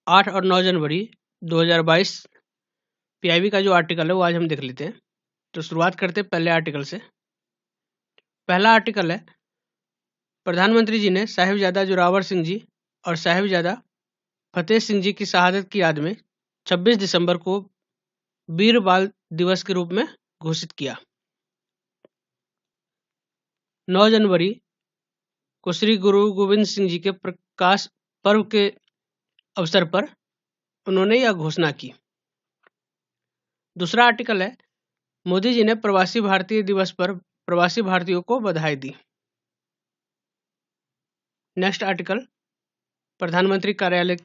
8 और 9 जनवरी 2022 पीआईबी का जो आर्टिकल है वो आज हम देख लेते हैं। तो शुरुआत करते हैं पहले आर्टिकल से। पहला आर्टिकल है, प्रधानमंत्री जी ने साहिबजादा जोरावर सिंह जी और साहिबजादा फतेह सिंह जी की शहादत की याद में 26 दिसंबर को वीर बाल दिवस के रूप में घोषित किया। 9 जनवरी को श्री गुरु गोविंद सिंह जी के प्रकाश पर्व के अवसर पर उन्होंने यह घोषणा की। दूसरा आर्टिकल है, मोदी जी ने प्रवासी भारतीय दिवस पर प्रवासी भारतीयों को बधाई दी। नेक्स्ट आर्टिकल प्रधानमंत्री कार्यालय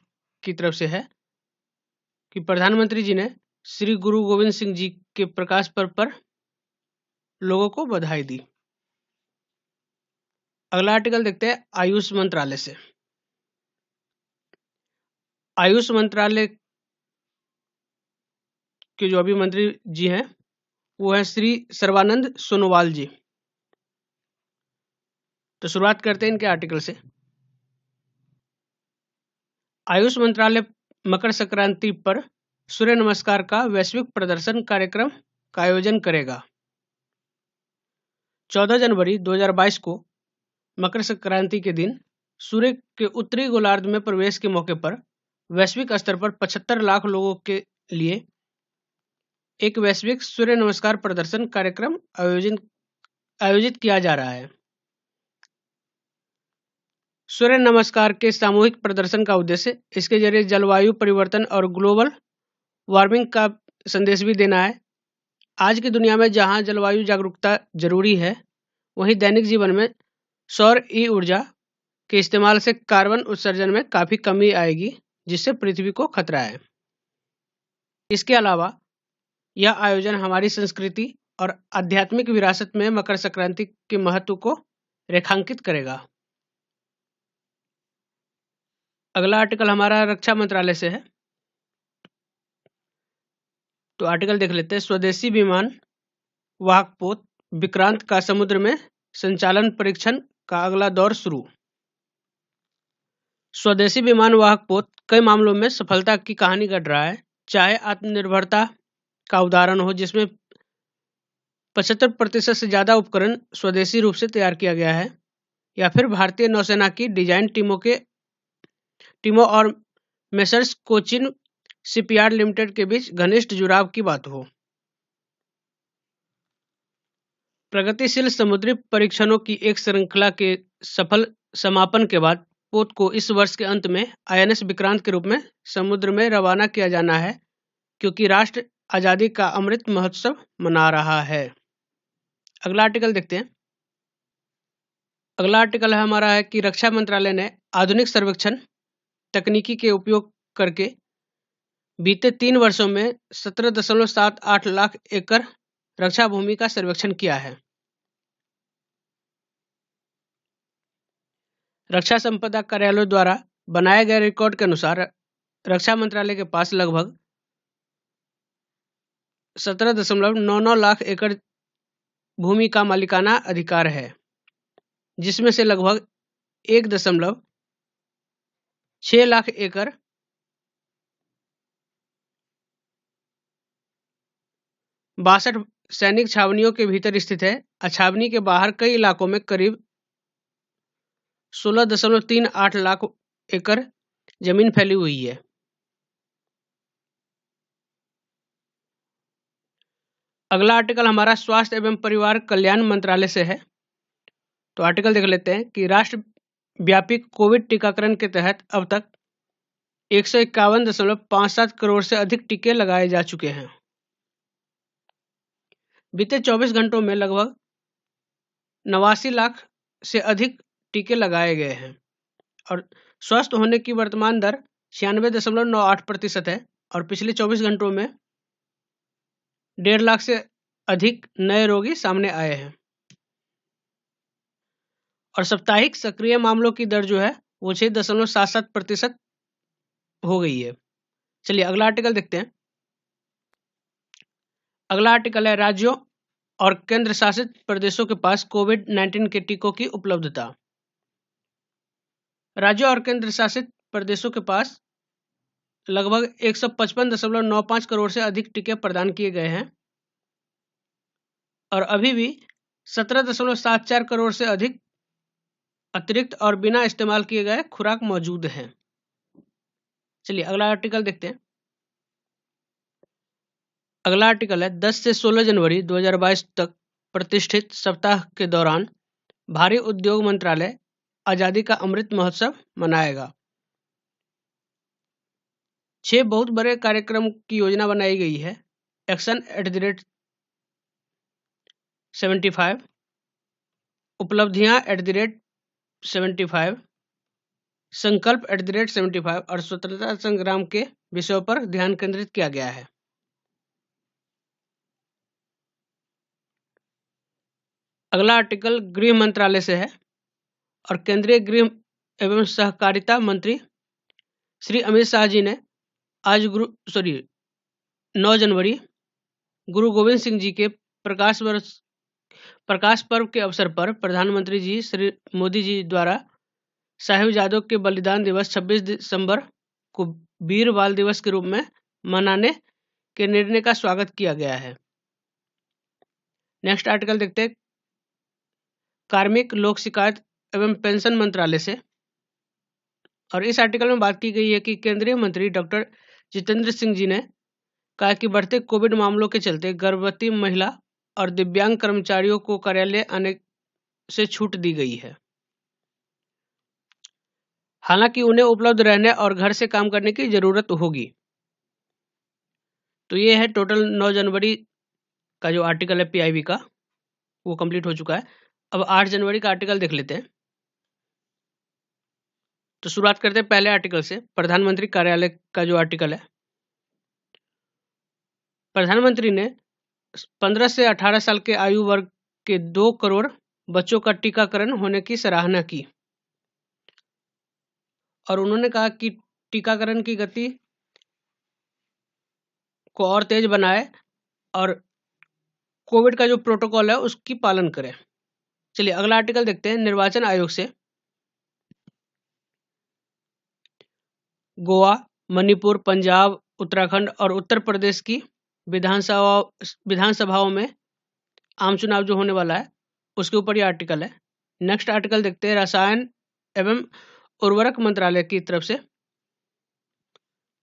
की तरफ से है कि प्रधानमंत्री जी ने श्री गुरु गोविंद सिंह जी के प्रकाश पर्व पर लोगों को बधाई दी। अगला आर्टिकल देखते हैं आयुष मंत्रालय से। आयुष मंत्रालय के जो अभी मंत्री जी हैं वो है श्री सर्बानंद सोनोवाल जी। तो शुरुआत करते हैं इनके आर्टिकल से। आयुष मंत्रालय मकर संक्रांति पर सूर्य नमस्कार का वैश्विक प्रदर्शन कार्यक्रम का आयोजन करेगा। 14 जनवरी 2022 को मकर संक्रांति के दिन सूर्य के उत्तरी गोलार्ध में प्रवेश के मौके पर वैश्विक स्तर पर 75 लाख लोगों के लिए एक वैश्विक सूर्य नमस्कार प्रदर्शन कार्यक्रम आयोजित किया जा रहा है। सूर्य नमस्कार के सामूहिक प्रदर्शन का उद्देश्य इसके जरिए जलवायु परिवर्तन और ग्लोबल वार्मिंग का संदेश भी देना है। आज की दुनिया में जहां जलवायु जागरूकता जरूरी है, वहीं दैनिक जीवन में सौर ऊर्जा के इस्तेमाल से कार्बन उत्सर्जन में काफी कमी आएगी, जिससे पृथ्वी को खतरा है। इसके अलावा यह आयोजन हमारी संस्कृति और आध्यात्मिक विरासत में मकर संक्रांति के महत्व को रेखांकित करेगा। अगला आर्टिकल हमारा रक्षा मंत्रालय से है। तो आर्टिकल देख लेते हैं। स्वदेशी विमान वाहक पोत विक्रांत का समुद्र में संचालन परीक्षण का अगला दौर शुरू। स्वदेशी विमान वाहक पोत कई मामलों में सफलता की कहानी गढ़ रहा है, चाहे आत्मनिर्भरता का उदाहरण हो जिसमें 75% से ज्यादा उपकरण स्वदेशी रूप से तैयार किया गया है, या फिर भारतीय नौसेना की डिजाइन टीमों और मेसर्स कोचिन शिपयार्ड लिमिटेड के बीच घनिष्ठ जुड़ाव की बात हो। प्रगतिशील समुद्री परीक्षणों की एक श्रृंखला के सफल समापन के बाद पोत को इस वर्ष के अंत में आईएनएस विक्रांत के रूप में समुद्र में रवाना किया जाना है, क्योंकि राष्ट्र आजादी का अमृत महोत्सव मना रहा है। अगला आर्टिकल देखते हैं। अगला आर्टिकल है हमारा है कि रक्षा मंत्रालय ने आधुनिक सर्वेक्षण तकनीकी के उपयोग करके बीते 3 वर्षों में 17.78 लाख एकड़ रक्षा भूमि का सर्वेक्षण किया है। रक्षा संपदा कार्यालय द्वारा बनाए गए रिकॉर्ड के अनुसार रक्षा मंत्रालय के पास लगभग 17.99 लाख एकड़ भूमि का मालिकाना अधिकार है, जिसमें से लगभग 1.6 लाख एकड़ बासठ सैनिक छावनियों के भीतर स्थित है। छावनी के बाहर कई इलाकों में करीब 16.38 लाख एकड़ जमीन फैली हुई है। अगला आर्टिकल हमारा स्वास्थ्य एवं परिवार कल्याण मंत्रालय से है। तो आर्टिकल देख लेते हैं कि राष्ट्रव्यापी कोविड टीकाकरण के तहत अब तक 151.57 करोड़ से अधिक टीके लगाए जा चुके हैं। बीते 24 घंटों में लगभग 89 लाख से अधिक टीके लगाए गए हैं और स्वस्थ होने की वर्तमान दर 96.98% है और पिछले 24 घंटों में 1.5 लाख से अधिक नए रोगी सामने आए हैं और साप्ताहिक सक्रिय मामलों की दर जो है वो 6.77% हो गई है। चलिए अगला आर्टिकल देखते हैं। अगला आर्टिकल है राज्यों और केंद्र शासित प्रदेशों के पास कोविड-19 के टीकों की उपलब्धता। राज्यों और केंद्र शासित प्रदेशों के पास लगभग 155.95 करोड़ से अधिक टीके प्रदान किए गए हैं और अभी भी 17.74 करोड़ से अधिक अतिरिक्त और बिना इस्तेमाल किए गए खुराक मौजूद हैं। चलिए अगला आर्टिकल देखते हैं। अगला आर्टिकल है 10 से 16 जनवरी 2022 तक प्रतिष्ठित सप्ताह के दौरान भारी उद्योग मंत्रालय आजादी का अमृत महोत्सव मनाएगा। 6 बहुत बड़े कार्यक्रम की योजना बनाई गई है। एक्शन @75, उपलब्धियां @75, संकल्प @75 और स्वतंत्रता संग्राम के विषयों पर ध्यान केंद्रित किया गया है। अगला आर्टिकल गृह मंत्रालय से है और केंद्रीय गृह एवं सहकारिता मंत्री श्री अमित शाह जी ने आज 9 जनवरी गुरु गोविंद सिंह जी के प्रकाश पर्व के अवसर पर प्रधानमंत्री जी श्री मोदी जी द्वारा साहिबजादों के बलिदान दिवस 26 दिसंबर को वीर बाल दिवस के रूप में मनाने के निर्णय का स्वागत किया गया है। नेक्स्ट आर्टिकल देखते हैं कार्मिक लोक शिकायत एवं पेंशन मंत्रालय से और इस आर्टिकल में बात की गई है कि केंद्रीय मंत्री डॉक्टर जितेंद्र सिंह जी ने कहा कि बढ़ते कोविड मामलों के चलते गर्भवती महिला और दिव्यांग कर्मचारियों को कार्यालय आने से छूट दी गई है। हालांकि उन्हें उपलब्ध रहने और घर से काम करने की जरूरत होगी। तो ये है टोटल 9 जनवरी का जो आर्टिकल है पीआईबी का, वो कंप्लीट हो चुका है। अब 8 जनवरी का आर्टिकल देख लेते हैं। तो शुरुआत करते हैं पहले आर्टिकल से, प्रधानमंत्री कार्यालय का जो आर्टिकल है। प्रधानमंत्री ने 15 से 18 साल के आयु वर्ग के 2 करोड़ बच्चों का टीकाकरण होने की सराहना की और उन्होंने कहा कि टीकाकरण की गति को और तेज बनाए और कोविड का जो प्रोटोकॉल है उसकी पालन करें। चलिए अगला आर्टिकल देखते हैं निर्वाचन आयोग से। गोवा, मणिपुर, पंजाब, उत्तराखंड और उत्तर प्रदेश की विधानसभाओं में आम चुनाव जो होने वाला है उसके ऊपर ये आर्टिकल है। नेक्स्ट आर्टिकल देखते हैं रसायन एवं उर्वरक मंत्रालय की तरफ से।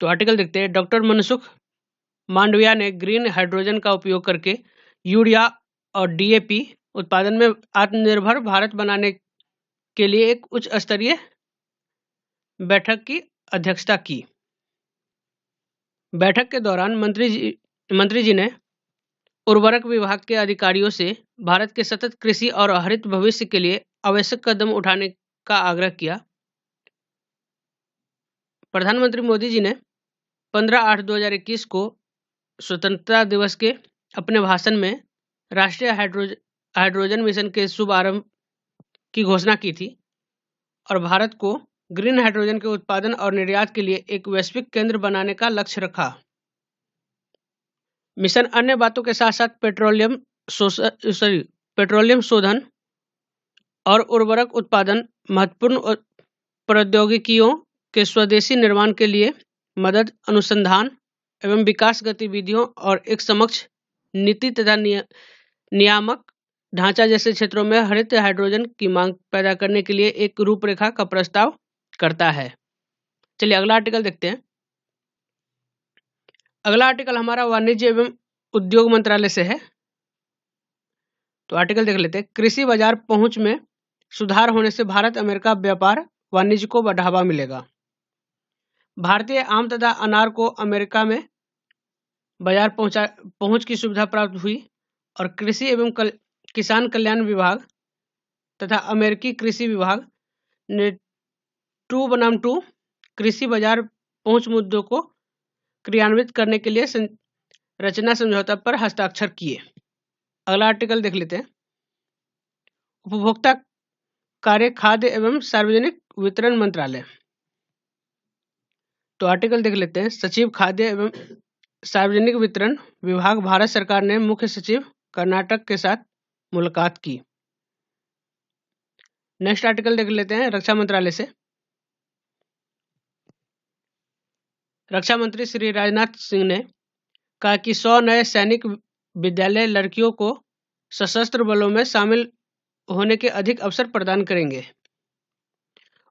तो आर्टिकल देखते हैं डॉक्टर मनसुख मांडविया ने ग्रीन हाइड्रोजन का उपयोग करके यूरिया और डीएपी उत्पादन में आत्मनिर्भर भारत बनाने के लिए एक उच्च स्तरीय बैठक की अध्यक्षता की। बैठक के दौरान मंत्री जी ने उर्वरक विभाग के अधिकारियों से भारत के सतत कृषि और हरित भविष्य के लिए आवश्यक कदम उठाने का आग्रह किया। प्रधानमंत्री मोदी जी ने 15/8/2021 को स्वतंत्रता दिवस के अपने भाषण में राष्ट्रीय हाइड्रोजन मिशन के शुभारंभ की घोषणा की थी और भारत को ग्रीन हाइड्रोजन के उत्पादन और निर्यात के लिए एक वैश्विक केंद्र बनाने का लक्ष्य रखा। मिशन अन्य बातों के साथ साथ पेट्रोलियम शोधन और उर्वरक उत्पादन, महत्वपूर्ण प्रौद्योगिकियों के स्वदेशी निर्माण के लिए मदद, अनुसंधान एवं विकास गतिविधियों और एक समक्ष नीति तथा नियामक ढांचा जैसे क्षेत्रों में हरित हाइड्रोजन की मांग पैदा करने के लिए एक रूपरेखा का प्रस्ताव करता है। चलिए अगला आर्टिकल देखते हैं। अगला आर्टिकल हमारा वाणिज्य एवं उद्योग मंत्रालय से है। तो आर्टिकल देख लेते हैं कृषि बाजार पहुंच में सुधार होने से भारत अमेरिका व्यापार वाणिज्य को बढ़ावा मिलेगा। भारतीय आम तथा अनार को अमेरिका में बाजार पहुंच की सुविधा प्राप्त हुई और कृषि एवं किसान कल्याण विभाग तथा अमेरिकी कृषि विभाग ने 2 कृषि बाजार पहुंच मुद्दों को क्रियान्वित करने के लिए रचना समझौता पर हस्ताक्षर किए। अगला आर्टिकल देख लेते हैं उपभोक्ता कार्य, खाद्य एवं सार्वजनिक वितरण मंत्रालय। तो आर्टिकल देख लेते हैं सचिव खाद्य एवं सार्वजनिक वितरण विभाग भारत सरकार ने मुख्य सचिव कर्नाटक के साथ मुलाकात की। नेक्स्ट आर्टिकल देख लेते हैं रक्षा मंत्रालय से। रक्षा मंत्री श्री राजनाथ सिंह ने कहा कि 100 नए सैनिक विद्यालय लड़कियों को सशस्त्र बलों में शामिल होने के अधिक अवसर प्रदान करेंगे।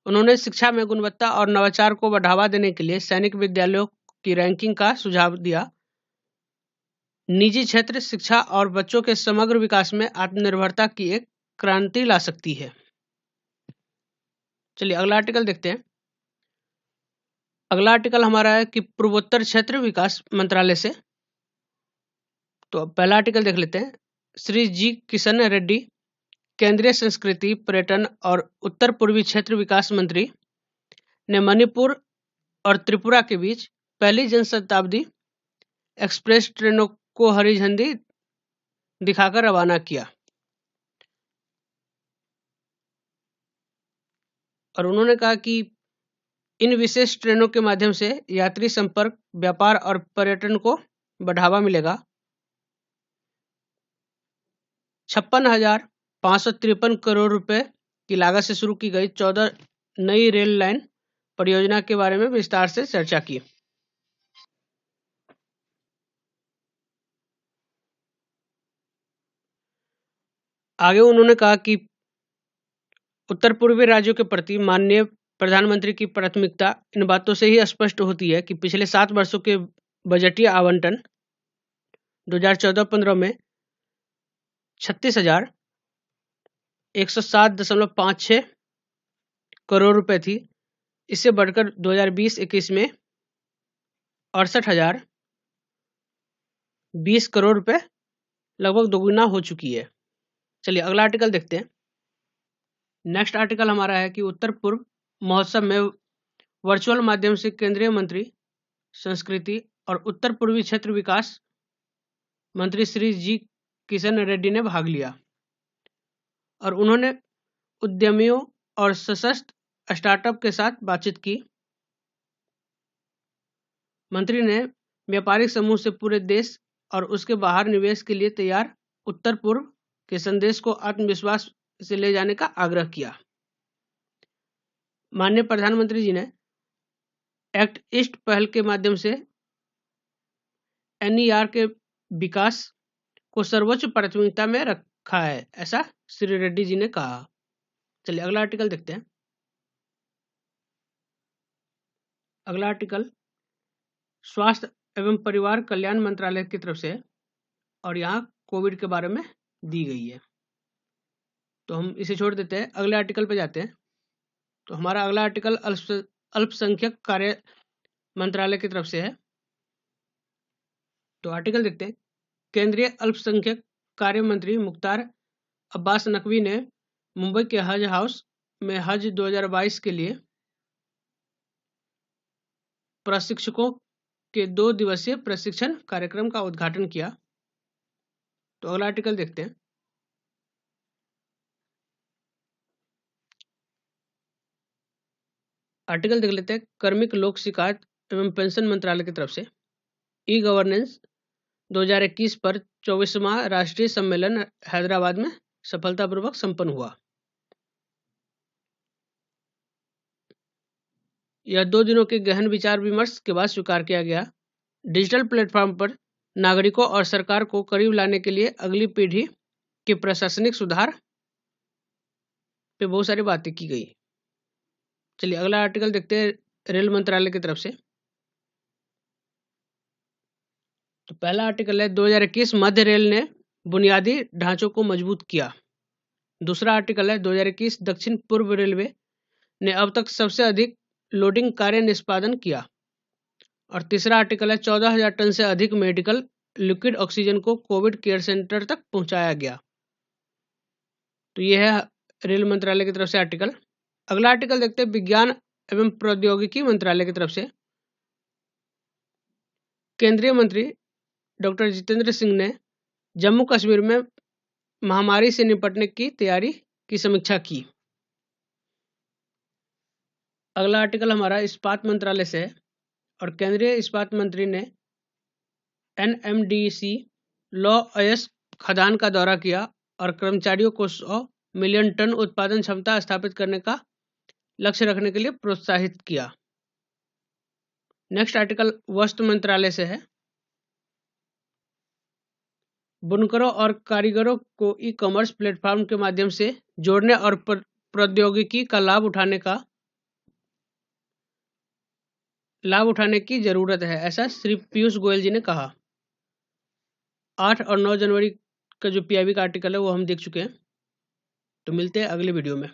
उन्होंने शिक्षा में गुणवत्ता और नवाचार को बढ़ावा देने के लिए सैनिक विद्यालयों की रैंकिंग का सुझाव दिया। निजी क्षेत्र शिक्षा और बच्चों के समग्र विकास में आत्मनिर्भरता की एक क्रांति ला सकती है। चलिए अगला आर्टिकल देखते हैं। अगला आर्टिकल हमारा है कि पूर्वोत्तर क्षेत्र विकास मंत्रालय से। तो पहला आर्टिकल देख लेते हैं। श्री जी किशन रेड्डी केंद्रीय संस्कृति पर्यटन और उत्तर पूर्वी क्षेत्र विकास मंत्री ने मणिपुर और त्रिपुरा के बीच पहली जनशताब्दी एक्सप्रेस ट्रेनों को हरी झंडी दिखाकर रवाना किया और उन्होंने कहा कि इन विशेष ट्रेनों के माध्यम से यात्री संपर्क, व्यापार और पर्यटन को बढ़ावा मिलेगा। 56,553 करोड़ रुपए की लागत से शुरू की गई 14 नई रेल लाइन परियोजना के बारे में विस्तार से चर्चा की। आगे उन्होंने कहा कि उत्तर पूर्वी राज्यों के प्रति माननीय प्रधानमंत्री की प्राथमिकता इन बातों से ही स्पष्ट होती है कि पिछले 7 वर्षों के बजटीय आवंटन 2014-15 में 36,107.56 करोड़ रुपए थी। इससे बढ़कर 2020-21 में 68,020 करोड़ रुपए लगभग दोगुना हो चुकी है। चलिए अगला आर्टिकल देखते हैं। नेक्स्ट आर्टिकल हमारा है कि उत्तर पूर्व महोत्सव में वर्चुअल माध्यम से केंद्रीय मंत्री संस्कृति और उत्तर पूर्वी क्षेत्र विकास मंत्री श्री जी किशन रेड्डी ने भाग लिया और उन्होंने उद्यमियों और सशक्त स्टार्टअप के साथ बातचीत की। मंत्री ने व्यापारिक समूह से पूरे देश और उसके बाहर निवेश के लिए तैयार उत्तर पूर्व के संदेश को आत्मविश्वास से ले जाने का आग्रह किया। माननीय प्रधानमंत्री जी ने एक्ट ईस्ट पहल के माध्यम से एनईआर के विकास को सर्वोच्च प्राथमिकता में रखा है, ऐसा श्री रेड्डी जी ने कहा। चलिए अगला आर्टिकल देखते हैं। अगला आर्टिकल स्वास्थ्य एवं परिवार कल्याण मंत्रालय की तरफ से और यहाँ कोविड के बारे में दी गई है, तो हम इसे छोड़ देते हैं, अगले आर्टिकल पे जाते हैं। तो हमारा अगला आर्टिकल अल्पसंख्यक कार्य मंत्रालय की तरफ से है। तो आर्टिकल देखते हैं। केंद्रीय अल्पसंख्यक कार्य मंत्री मुख्तार अब्बास नकवी ने मुंबई के हज हाउस में हज 2022 के लिए प्रशिक्षकों के 2 दिवसीय प्रशिक्षण कार्यक्रम का उद्घाटन किया। तो अगला आर्टिकल देखते हैं। आर्टिकल देख लेते हैं। कार्मिक लोक शिकायत एवं पेंशन मंत्रालय की तरफ से ई गवर्नेंस 2021 पर 24वां राष्ट्रीय सम्मेलन हैदराबाद में सफलतापूर्वक संपन्न हुआ। यह 2 दिनों के गहन विचार विमर्श के बाद स्वीकार किया गया। डिजिटल प्लेटफॉर्म पर नागरिकों और सरकार को करीब लाने के लिए अगली पीढ़ी के प्रशासनिक सुधार पे बहुत सारी बातें की गई। चलिए अगला आर्टिकल देखते हैं रेल मंत्रालय की तरफ से। तो पहला आर्टिकल है 2021 मध्य रेल ने बुनियादी ढांचों को मजबूत किया। दूसरा आर्टिकल है 2021 दक्षिण पूर्व रेलवे ने अब तक सबसे अधिक लोडिंग कार्य निष्पादन किया। और तीसरा आर्टिकल है 14,000 टन से अधिक मेडिकल लिक्विड ऑक्सीजन को कोविड केयर सेंटर तक पहुंचाया गया। तो यह है रेल मंत्रालय की तरफ से आर्टिकल। अगला आर्टिकल देखते हैं विज्ञान एवं प्रौद्योगिकी मंत्रालय की तरफ से। केंद्रीय मंत्री डॉक्टर जितेंद्र सिंह ने जम्मू कश्मीर में महामारी से निपटने की तैयारी की समीक्षा की। अगला आर्टिकल हमारा इस्पात मंत्रालय से है और केंद्रीय इस्पात मंत्री ने एनएमडीसी लौ अयस्क खदान का दौरा किया और कर्मचारियों को 100 मिलियन टन उत्पादन क्षमता स्थापित करने का लक्ष्य रखने के लिए प्रोत्साहित किया। नेक्स्ट आर्टिकल वस्त्र मंत्रालय से है। बुनकरों और कारीगरों को ई कॉमर्स प्लेटफॉर्म के माध्यम से जोड़ने और प्रौद्योगिकी का लाभ उठाने की जरूरत है, ऐसा श्री पीयूष गोयल जी ने कहा। 8 और 9 जनवरी का जो पीआईबी का आर्टिकल है वो हम देख चुके हैं। तो मिलते हैं अगले वीडियो में।